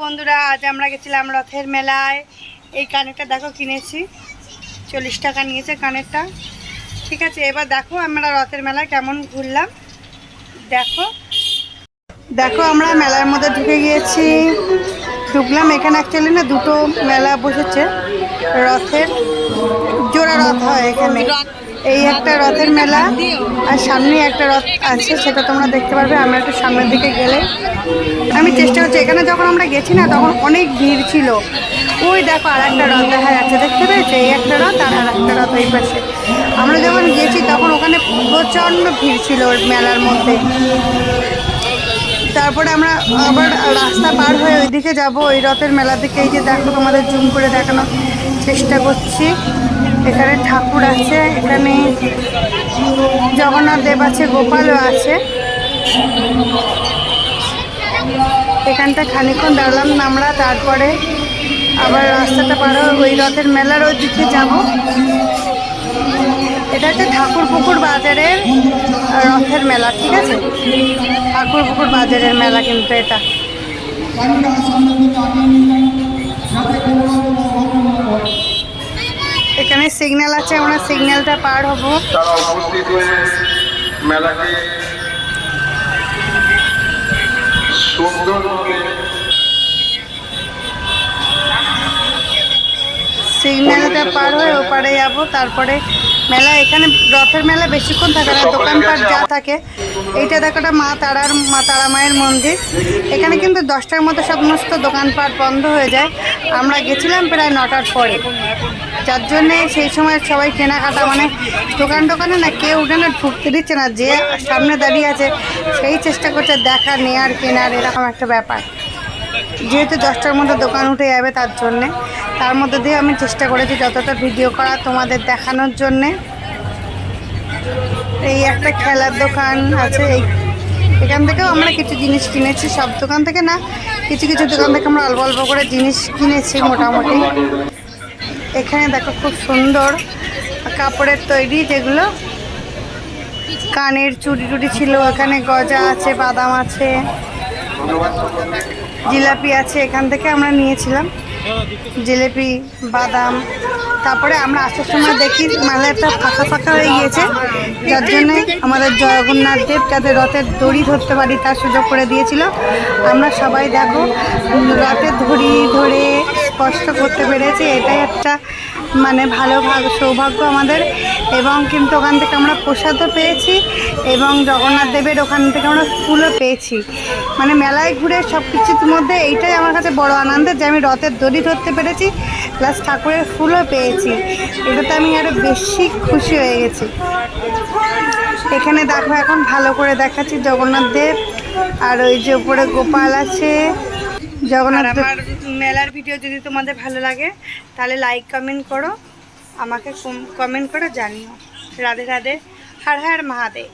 বন্ধুরা, আজ আমরা গেছিলাম রথের মেলায়। এই কানেরটা দেখো কিনেছি, 40 টাকা নিয়েছে কানেরটা। ঠিক আছে, এবার দেখো আমরা রথের মেলায় কেমন ঘুরলাম। দেখো দেখো আমরা মেলার মধ্যে ঢুকে গিয়েছি, ঢুকলাম। এখানে অ্যাকচুয়ালি না দুটো মেলা বসেছে রথের, জোড়া রথ হয় এখানে। এই একটা রথের মেলা আর সামনে একটা রথ আছে, সেটা তোমরা দেখতে পারবে। আমরা একটু সামনের দিকে গেলে আমি চেষ্টা করছি। এখানে যখন আমরা গেছি না তখন অনেক ভিড় ছিল। ওই দেখো আর একটা রথ দেখা যাচ্ছে, দেখতে পেয়েছে? এই একটা রথ আর একটা রথ ওই পাশে। আমরা যখন গেছি তখন ওখানে প্রচণ্ড ভিড় ছিল মেলার মধ্যে। তারপরে আমরা আবার রাস্তা পার হয়ে ওইদিকে যাব, ওই রথের মেলার দিকে। এই যে দেখো, তোমাদের জুম করে দেখানোর চেষ্টা করছি। এখানে ঠাকুর আছে, এখানে জগন্নাথ দেব আছে, গোপালও আছে। এখানটা খানিকক্ষণ দাঁড়ালাম আমরা, তারপরে আবার রাস্তাটা পার হয়ে ওই রথের মেলার ওই দিকে যাব। এটা হচ্ছে ঠাকুরপুকুর বাজারের রথের মেলা, ঠিক আছে? ঠাকুরপুকুর বাজারের মেলা কিন্তু এটা। এখানে সিগন্যাল আছে, আমরা সিগন্যালটা পার হব। মেলাকে সুন্দর সিগন্যালটা পার হয়ে ওপারে যাবো, তারপরে মেলা। এখানে রথের মেলা বেশিক্ষণ থাকে না, দোকানপাট যা থাকে। এইটা দেখো, মা তারা মায়ের মন্দির। এখানে কিন্তু 10টার মধ্যে সমস্ত দোকানপাট বন্ধ হয়ে যায়। আমরা গেছিলাম প্রায় 9টার পরে, যার জন্যে সেই সময় সবাই কেনাকাটা, মানে দোকানে না কেউ উঠানে ঢুকতে দিচ্ছে না। যে সামনে দাঁড়িয়ে আছে সেই চেষ্টা করছে দেখা, নেয়ার, কেনার, এরকম একটা ব্যাপার। যেহেতু 10টার মধ্যে দোকান উঠে যাবে, তার জন্যে তার মধ্যে দিয়ে আমি চেষ্টা করেছি যতটা ভিডিও করা তোমাদের দেখানোর জন্যে। এই একটা খেলার দোকান আছে, এখান থেকেও আমরা কিছু জিনিস কিনেছি। সব দোকান থেকে না, কিছু কিছু দোকান থেকে আমরা অল্প অল্প করে জিনিস কিনেছি মোটামুটি। এখানে দেখো খুব সুন্দর কাপড়ের তৈরি, যেগুলো কানের চুড়ি টুড়ি ছিল। এখানে গজা আছে, বাদাম আছে, জিলাপি আছে। এখান থেকে আমরা নিয়েছিলাম জিলিপি, বাদাম। তারপরে আমরা আসার সময় দেখি মেলাটা ফাঁকা ফাঁকা হয়ে গিয়েছে, যার জন্যে আমাদের জগন্নাথ দেব যাতে রথের দড়ি ধরতে পারি তার সুযোগ করে দিয়েছিল। আমরা সবাই দেখো রথের দড়ি ধরে স্পষ্ট করতে পেরেছি। এটাই একটা মানে ভালো সৌভাগ্য আমাদের। এবং কিন্তু ওখান থেকে আমরা প্রসাদও পেয়েছি, এবং জগন্নাথ দেবের ওখান থেকে আমরা ফুলও পেয়েছি। মানে মেলায় ঘুরে সব কিছুর মধ্যে এইটাই আমার কাছে বড় আনন্দের, যে আমি রথের দড়ি ধরতে পেরেছি প্লাস ঠাকুরের ফুলও পেয়েছি। এটাতে আমি আরও বেশি খুশি হয়ে গেছি। এখানে দেখো, এখন ভালো করে দেখাচ্ছি জগন্নাথ দেব, আর ওই যে উপরে গোপাল আছে জগন্নাথ। আমার মেলার ভিডিও যদি তোমাদের ভালো লাগে তাহলে লাইক কমেন্ট করো, আমাকে কমেন্ট করে জানিও। রাধে রাধে, হর হর মহাদেব।